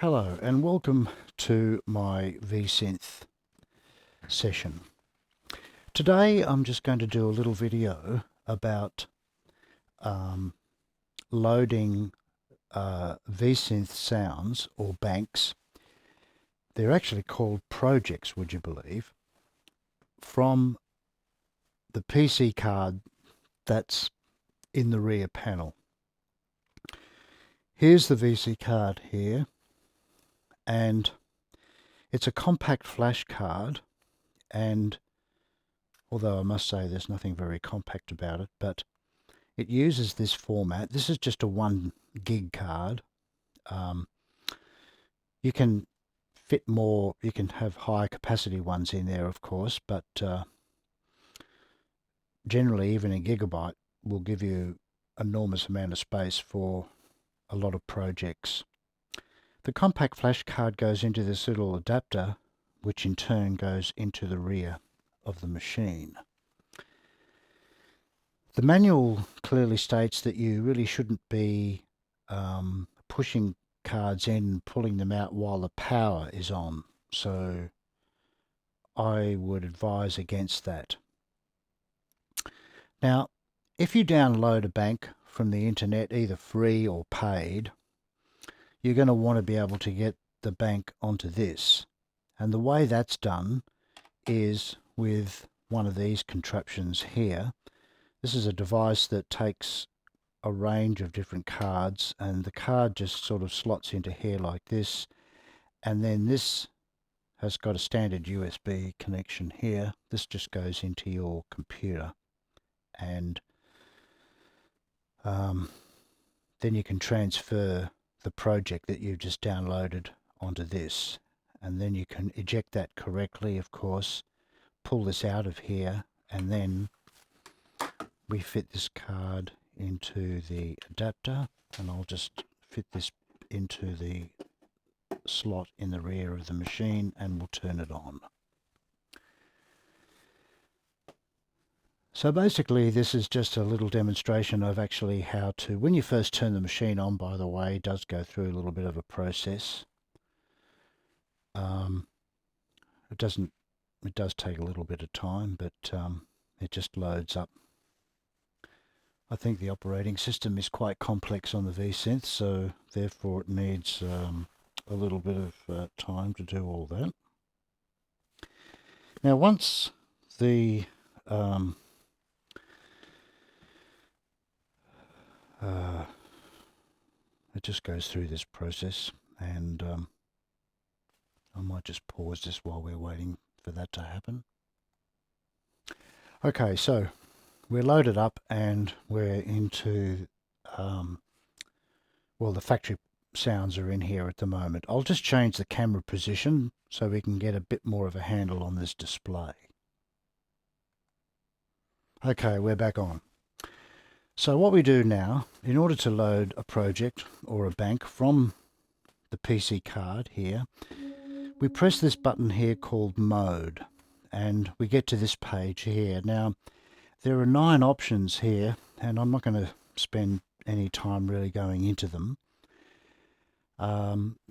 Hello and welcome to my V-Synth session. Today I'm just going to do a little video about loading V-Synth sounds or banks. They're actually called projects, would you believe, from the PC card that's in the rear panel. Here's the VC card here, and it's a compact flash card, and although I must say there's nothing very compact about it, but it uses this format. This is just a 1 gig card. You can fit more, you can have higher capacity ones in there, of course, but generally even a gigabyte will give you enormous amount of space for a lot of projects. The compact flash card goes into this little adapter, which in turn goes into the rear of the machine. The manual clearly states that you really shouldn't be pushing cards in and pulling them out while the power is on, so I would advise against that. Now, if you download a bank from the internet, either free or paid, you're going to want to be able to get the bank onto this, and the way that's done is with one of these contraptions here. This is a device that takes a range of different cards, and the card just sort of slots into here like this, and then this has got a standard USB connection here. This just goes into your computer, and then you can transfer the project that you've just downloaded onto this, and then you can eject that correctly, of course, pull this out of here, and then we fit this card into the adapter, and I'll just fit this into the slot in the rear of the machine and we'll turn it on. So basically this is just a little demonstration of actually how to, when you first turn the machine on, by the way, it does go through a little bit of a process. It does take a little bit of time, but it just loads up. I think the operating system is quite complex on the V-Synth, so therefore it needs a little bit of time to do all that. Now once the it just goes through this process, and I might just pause this while we're waiting for that to happen. Okay, so we're loaded up and we're into, well, the factory sounds are in here at the moment. I'll just change the camera position so we can get a bit more of a handle on this display. Okay, we're back on. So what we do now, in order to load a project or a bank from the PC card here, we press this button here called Mode, and we get to this page here. Now, there are 9 options here, and I'm not going to spend any time really going into them.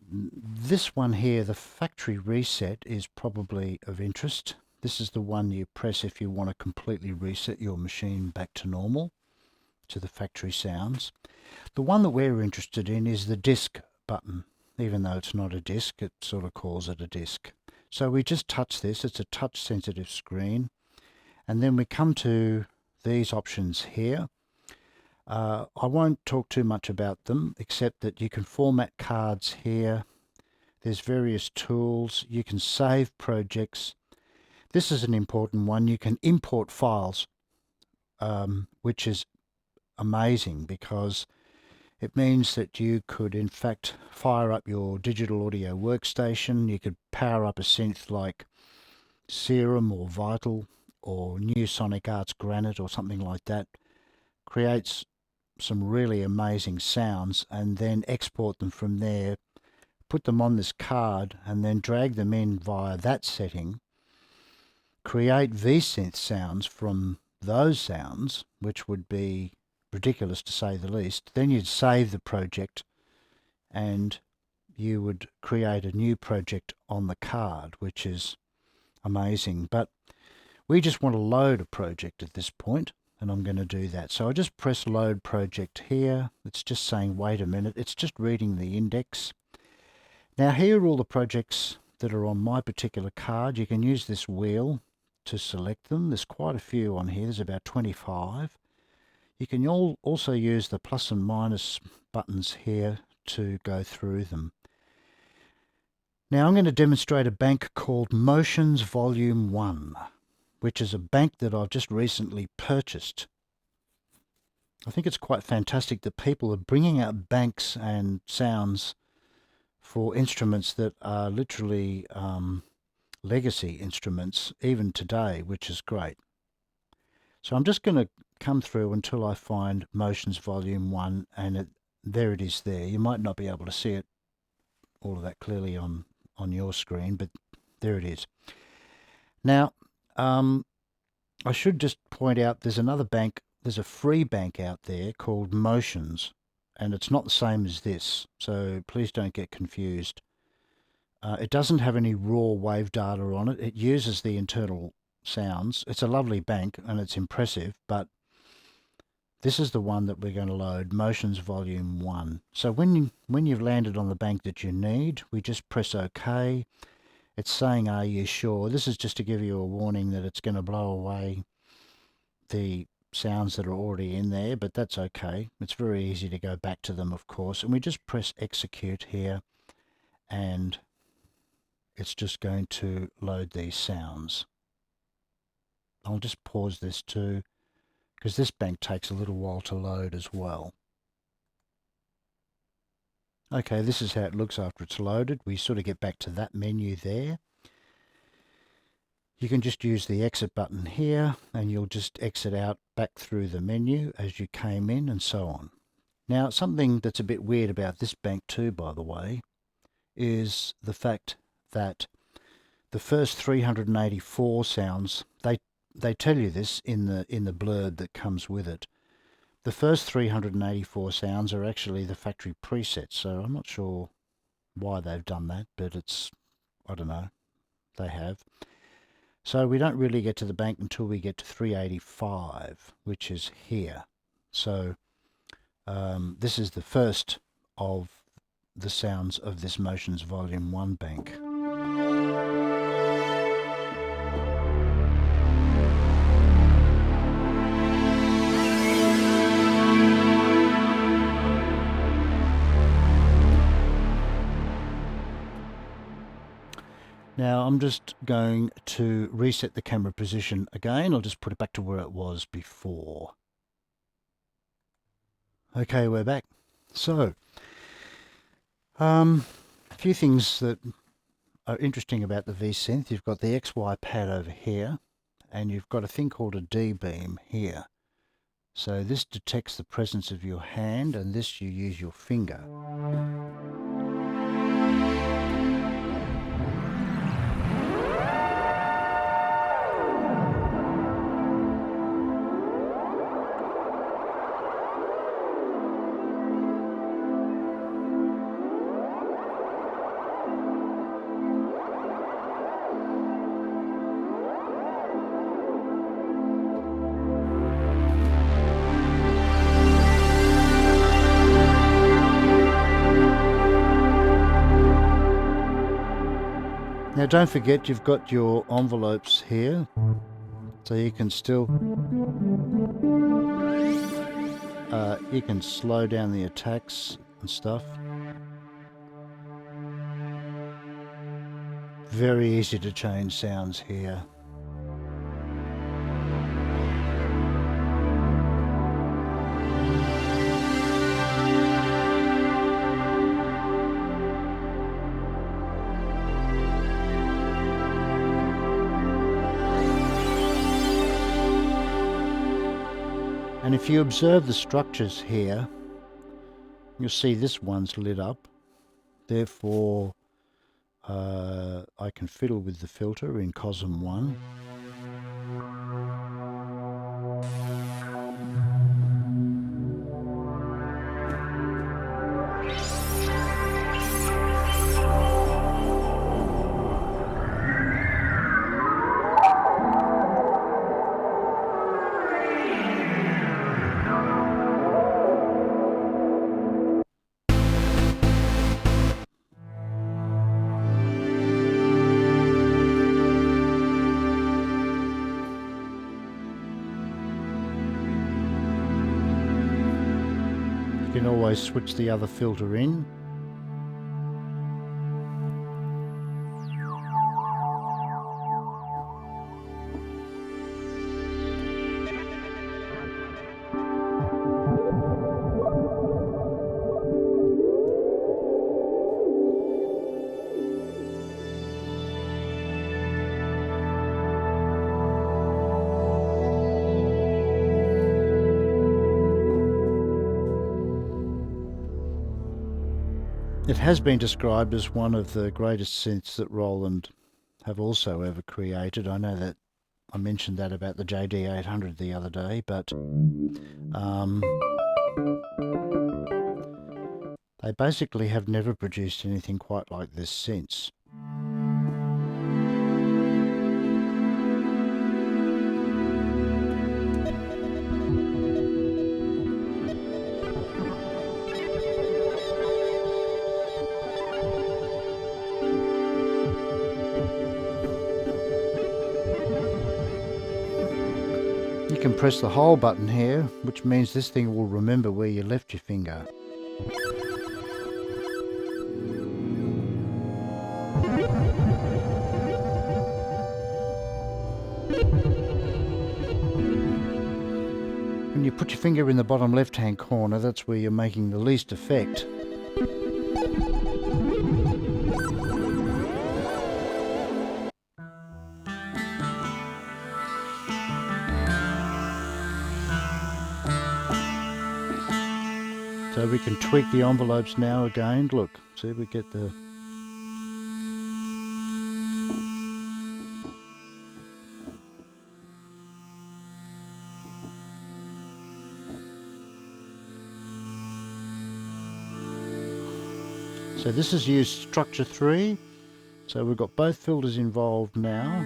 This one here, the factory reset, is probably of interest. This is the one you press if you want to completely reset your machine back to normal, to the factory sounds. The one that we're interested in is the disk button. Even though it's not a disk, it sort of calls it a disk. So we just touch this. It's a touch sensitive screen, and then we come to these options here. I won't talk too much about them, except that you can format cards here. There's various tools. You can save projects. This is an important one. You can import files, which is amazing because it means that you could in fact fire up your digital audio workstation. You could power up a synth like Serum or Vital or New Sonic Arts Granite or something like that. Creates some really amazing sounds, and then export them from there, put them on this card, and then drag them in via that setting. Create V-Synth sounds from those sounds, which would be ridiculous to say the least. Then you'd save the project and you would create a new project on the card, which is amazing. But we just want to load a project at this point, and I'm going to do that. So I just press load project here. It's just saying wait a minute. It's just reading the index. Now here are all the projects that are on my particular card. You can use this wheel to select them. There's quite a few on here. There's about 25. You can also use the plus and minus buttons here to go through them. Now I'm going to demonstrate a bank called Motions Volume 1, which is a bank that I've just recently purchased. I think it's quite fantastic that people are bringing out banks and sounds for instruments that are literally legacy instruments even today, which is great. So I'm just going to come through until I find Motions Volume 1, and there it is there. You might not be able to see it all of that clearly on your screen, but there it is. Now, I should just point out there's another bank, there's a free bank out there called Motions, and it's not the same as this, so please don't get confused. It doesn't have any raw wave data on it. It uses the internal sounds. It's a lovely bank and it's impressive, but this is the one that we're going to load, Motions Volume 1. So when you've landed on the bank that you need, we just press OK. It's saying, are you sure? This is just to give you a warning that it's going to blow away the sounds that are already in there, but that's okay. It's very easy to go back to them, of course. And we just press execute here, and it's just going to load these sounds. I'll just pause this too, because this bank takes a little while to load as well. Okay, this is how it looks after it's loaded. We sort of get back to that menu there. You can just use the exit button here, and you'll just exit out back through the menu as you came in, and so on. Now, something that's a bit weird about this bank too, by the way, is the fact that the first 384 sounds, they tell you this in the blurb that comes with it. The first 384 sounds are actually the factory presets, so I'm not sure why they've done that, but it's, I don't know, they have. So we don't really get to the bank until we get to 385, which is here. So this is the first of the sounds of this Motions Volume 1 bank. Now I'm just going to reset the camera position again. I'll just put it back to where it was before. Okay, we're back. So, a few things that are interesting about the V-Synth. You've got the XY pad over here, and you've got a thing called a D-beam here. So this detects the presence of your hand, and this you use your finger. Now don't forget you've got your envelopes here, so you can still you can slow down the attacks and stuff. Very easy to change sounds here. And if you observe the structures here, you'll see this one's lit up. Therefore, I can fiddle with the filter in COSM 1. can always switch the other filter in. It has been described as one of the greatest synths that Roland have also ever created. I know that I mentioned that about the JD800 the other day, but they basically have never produced anything quite like this since. You can press the hold button here, which means this thing will remember where you left your finger. When you put your finger in the bottom left-hand corner, that's where you're making the least effect. So we can tweak the envelopes now again. Look, see, we get the... So this is used structure 3. So we've got both filters involved now.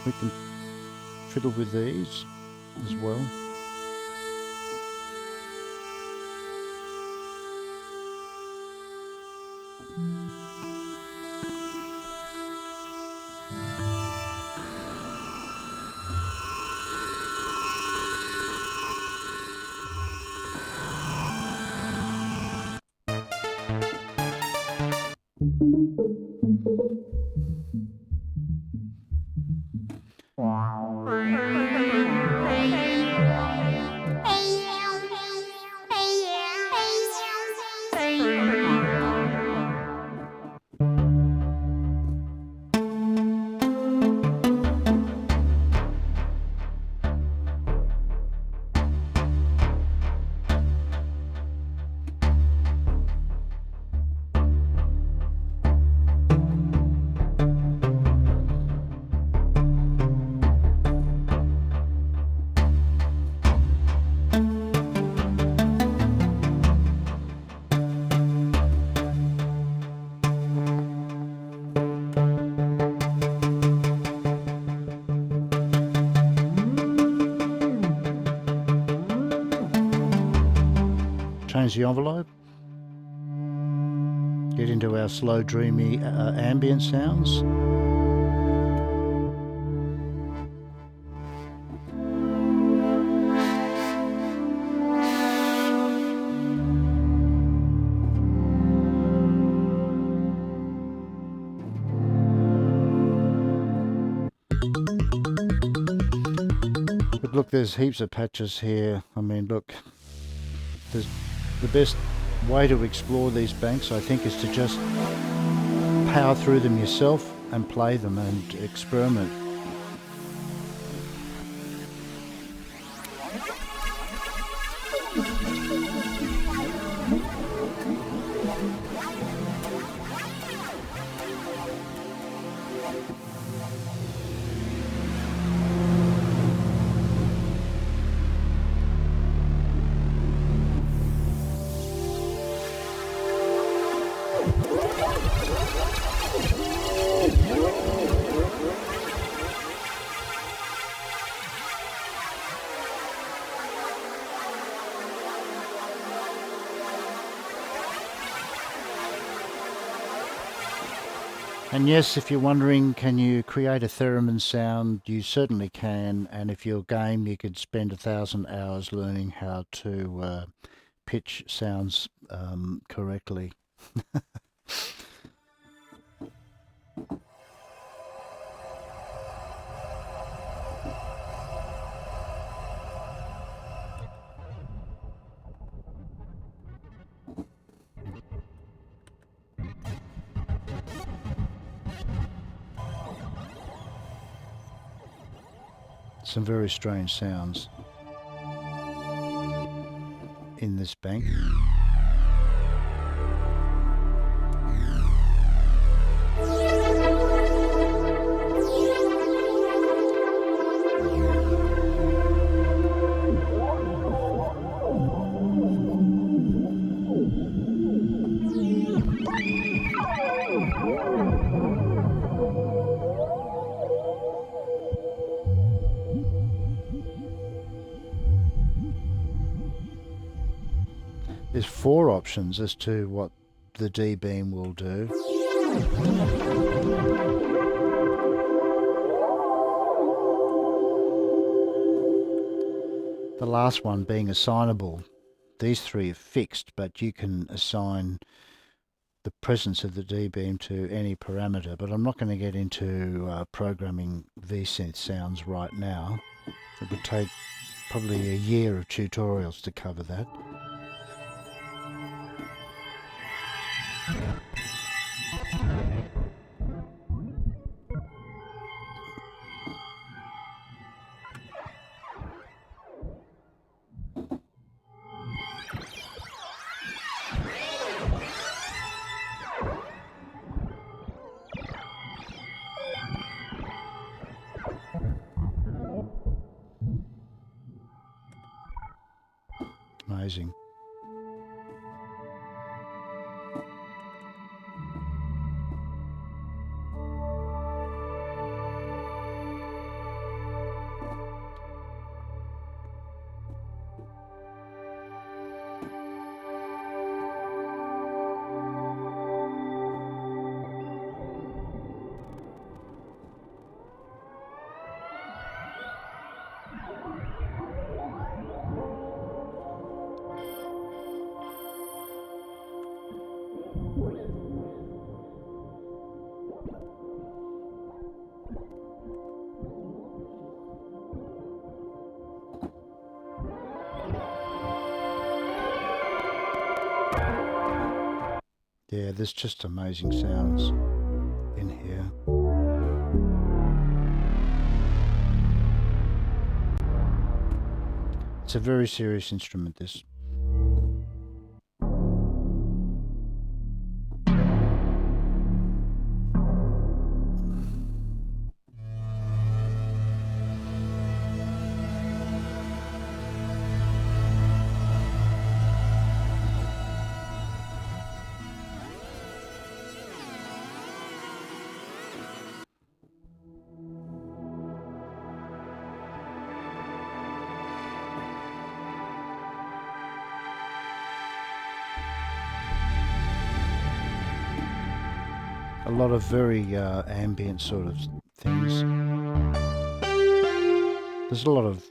We can fiddle with these as well. Change the envelope, get into our slow, dreamy ambient sounds. But look, there's heaps of patches here. I mean, look, there's the best way to explore these banks, I think, is to just power through them yourself and play them and experiment. And yes, if you're wondering, can you create a theremin sound? You certainly can. And if you're game, you could spend 1,000 hours learning how to pitch sounds correctly. Some very strange sounds in this bank. There's 4 options as to what the D-beam will do. The last one being assignable. These 3 are fixed, but you can assign the presence of the D-beam to any parameter. But I'm not going to get into programming V-Synth sounds right now. It would take probably a year of tutorials to cover that. Amazing. Yeah, there's just amazing sounds in here. It's a very serious instrument, this. A lot of very ambient sort of things. There's a lot of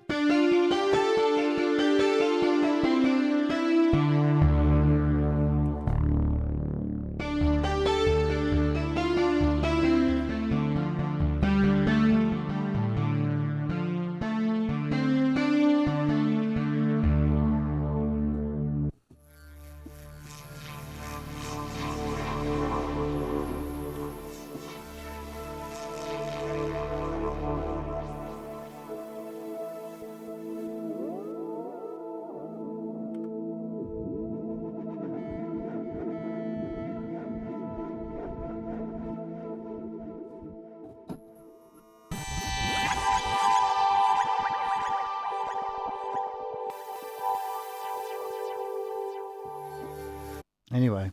Anyway,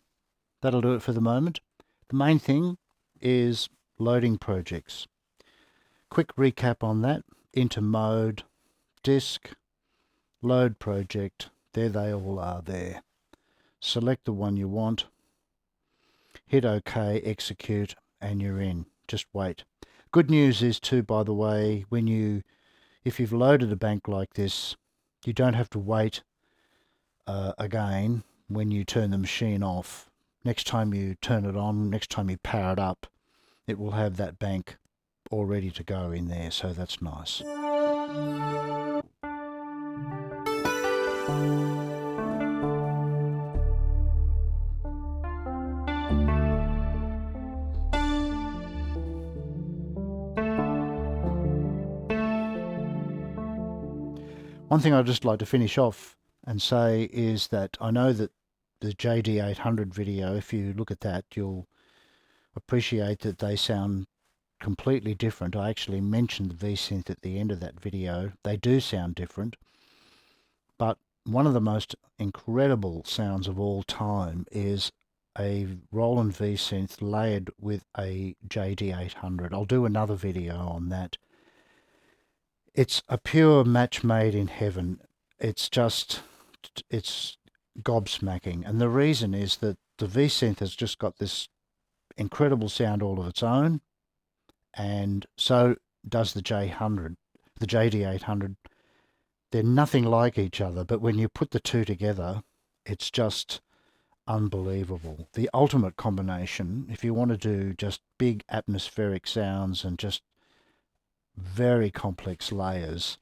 that'll do it for the moment. The main thing is loading projects. Quick recap on that. Into mode, disk, load project. There they all are there. Select the one you want. Hit OK, execute, and you're in. Just wait. Good news is too, by the way, if you've loaded a bank like this, you don't have to wait again when you turn the machine off. Next time you turn it on, next time you power it up, it will have that bank all ready to go in there, so that's nice. One thing I'd just like to finish off and say is that I know that the JD800 video, if you look at that, you'll appreciate that they sound completely different. I actually mentioned the V-Synth at the end of that video. They do sound different, but one of the most incredible sounds of all time is a Roland V-Synth layered with a JD800. I'll do another video on that. It's a pure match made in heaven. It's gobsmacking. And the reason is that the V-Synth has just got this incredible sound all of its own, and so does the JD800. They're nothing like each other, but when you put the two together, it's just unbelievable. The ultimate combination, if you want to do just big atmospheric sounds and just very complex layers,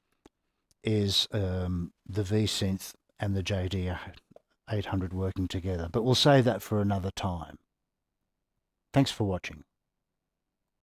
is the V-Synth and the JD800 working together. But we'll save that for another time. Thanks for watching.